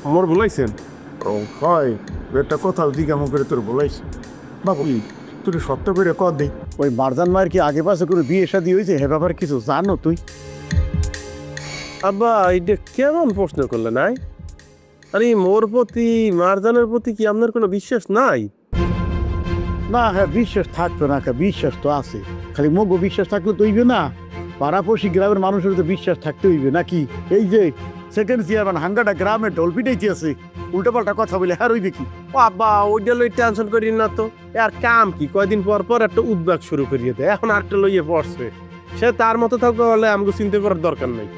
আমার বলাইছেন ও হয় একটা কথা জিজ্ঞাসা করে তোর বলাইছ বাবু তুই সত্য করে কর দে ওই মারজান মায়ের কি আগে পাশে করে বিয়ে শাদী হয়েছে হে ব্যাপারে কিছু জানো তুই? আব্বা এটা কেমন প্রশ্ন করলে নাই? আরে মোর প্রতি মারজানের প্রতি কি আপনার কোনো বিশ্বাস নাই? না হ্যাঁ বিশ্বাস থাকতো না, বিশ্বাস তো আছে, খালি মগো বিশ্বাস থাকলে তো হইবে না, পাড়াপড়শি গ্রামের মানুষের তো বিশ্বাস থাকতে হইবে নাকি? এই যে সেকেন্ড চেয়ারম্যান হাঙ্গাটা গ্রামে ঢোল পিটাইতে আছে, উল্টোপাল্টা কথা বলে হ্যাঁ হইবে কি? ও আব্বা ওইটা লই টেনশন করি না তো, আর কাম কি কয়দিন পর পর একটা উদ্বেগ শুরু করিয়ে দেয়, এখন আরেকটা লইয়ে পড়ছে, সে তার মতো থাকবে বলে আমাকে চিন্তা করার দরকার নেই।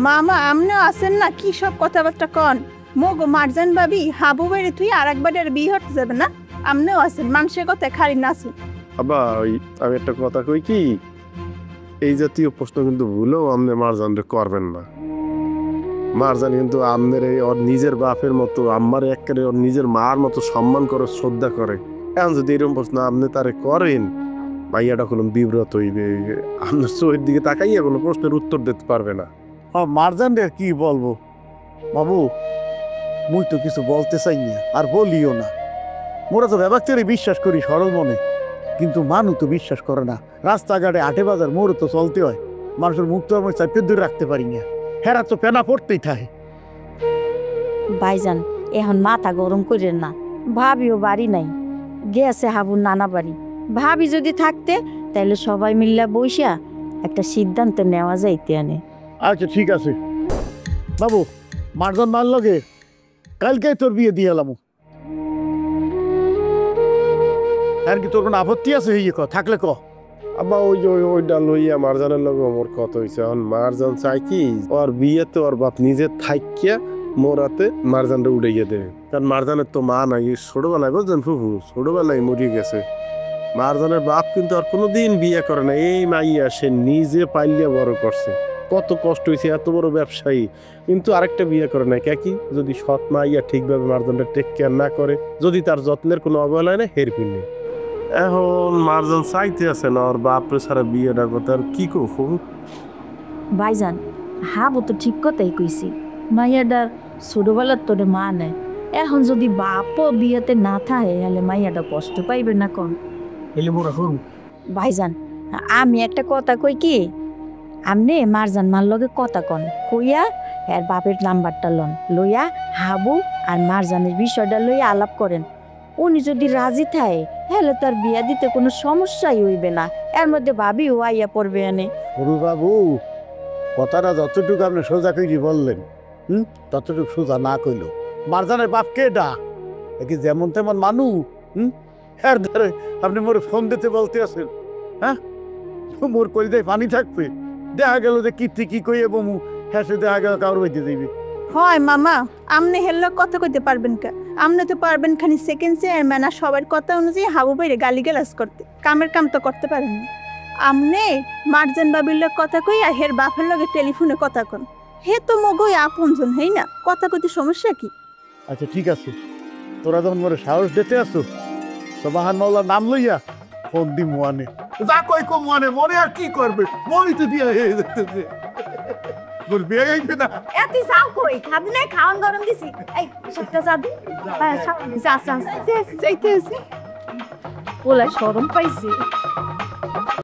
মামা আমনেও আছেন না, কি সব কথাবার্তা কন? মগো মারজান ভাবি হাবু বাইরে তুই আর একবার আর বিয়ে হতে যাবে না? আমনেও আছেন, মানুষের কথা খালি নাচেন। আব্বা ওই আমি একটা কথা কই কি, এই জাতীয় প্রশ্ন কিন্তু ভুলেও আপনি মারজানরে করবেন না। মারজান কিন্তু আপনার এই ওর নিজের বাপের মতো, আমার একেবারে ওর নিজের মার মতো সম্মান করে, শ্রদ্ধা করে। এখন যদি এরকম প্রশ্ন আপনি তারে করেন, মাইয়াটা কোনো বিব্রত হইবে, আপনার চোখের দিকে তাকাইয়া কোনো প্রশ্নের উত্তর দিতে পারবে না। মারজান রে কি বলবো বাবু, মুই তো কিছু বলতে চাই না আর বলিও না, মোরা তো ব্যবসারে বিশ্বাস করি সরল মনে, কিন্তু মানুষ তো বিশ্বাস করে না। রাস্তাঘাটে আটে বাজার মোড়ে তো চলতে হয়, মানুষের মুখ তো আমি চাপে দূরে রাখতে পারি না, হেরা তো পেনা পড়তেই থাকে। ভাইজান এখন মাথা গরম করেন না, ভাবিও বাড়ি নাই, গেছে হাবুর নানা বাড়ি। ভাবি যদি থাকতে তাহলে সবাই মিল্লা বইসা একটা সিদ্ধান্ত নেওয়া যাইতে আনে। আচ্ছা ঠিক আছে বাবু, মারজান মার লগে কালকে তোর বিয়ে দিয়ে এলাম, আর কি তোর কোনো আপত্তি আছে? থাকলে ক। আবার ওই যে ওইটা লইয়া মারজানের লগে মোর কথা হয়েছে, এখন মারজান চাই কি ওর বিয়েতে ওর বাপ নিজে থাইকিয়া মোরাতে মারজানটা উড়াইয়া দেবে, কারণ মারজানের তো মা নাই, ছোটবেলায় বুঝছেন ফুফু ছোটবেলায় মরিয়ে গেছে। মারজানের বাপ কিন্তু আর কোনোদিন বিয়ে করে না, এই মাইয়া সে নিজে পাইলিয়া বড় করছে, কত কষ্ট হয়েছে, এত বড় ব্যবসায়ী, কিন্তু আরেকটা বিয়ে করে না। কি যদি সৎ মাইয়া ঠিকভাবে মারজানটা টেক কেয়ার না করে, যদি তার যত্নের কোনো অবহেলায় না হেরফির নেই। এখন মারজান চাইতে আছে না ওর বাপরে ছাড়া বিয়েটা করতে, আর কি করবো? ভাইজান হাবু তো ঠিক কথাই কইছি, মাইয়াডার ছোটবেলার তোরে মা নেয়, এখন যদি বাপও বিয়েতে না থাকে তাহলে মাইয়াটা কষ্ট পাইবে না কন? এলে মোরা করুন। ভাইজান আমি একটা কথা কই কি, আমনে মারজান মার লগে কথা কন, কইয়া এর বাপের নাম্বারটা লন, লইয়া হাবু আর মারজানের বিষয়টা লইয়া আলাপ করেন। উনি যদি রাজি থাকে তাহলে তার বিয়া দিতে কোনো সমস্যাই হইবে না, এর মধ্যে ভাবিও আইয়া পড়বে এনে। হরু বাবু কথাটা যতটুকু আপনি সোজা কইরি বললেন, ততটুকু সোজা না কইল। মারজানের বাপ কে ডা কি যেমন তেমন মানু? হ্যাঁ ধরে আপনি মোর ফোন দিতে বলতে আছেন? হ্যাঁ মোর কই দেয় পানি থাকবে, দেখা গেল যে কীর্তি কি কইয়ে বমু, হ্যাঁ সে দেখা গেল কারোর বাইতে যাইবে। হয় মামা, আমনে হেল্লো কথা কইতে পারবেন কা? আমনে তো পারবেন খানি সেকেন্ড চেয়ারম্যান আর সবার কথা অনুযায়ী হাবু বাইরে গালিগালাজ করতে, কামের কাম তো করতে পারেন না। আমনে মারজান বাবির লগ কথা কই আর হের বাপের লগে টেলিফোনে কথা কন, হে তো মগই আপনজন, হেই না? কথা কইতে সমস্যা কি? আচ্ছা ঠিক আছে, তোরা যখন মোরে সাহস দিতে আসো, সোবাহান মাওলার নাম লইয়া ফোন দি মোয়ানে, যা কই কো মোয়ানে, মনে আর কি করবে, মনই তো দিয়া হয়ে যেতেছে, মোর বিয়ে হইবে না। এত যাও কই, খাবি না? খাওয়ান গরম দিছি, এই সবটা যা যা যা যাইতে আছে ওলা শরম পাইছি।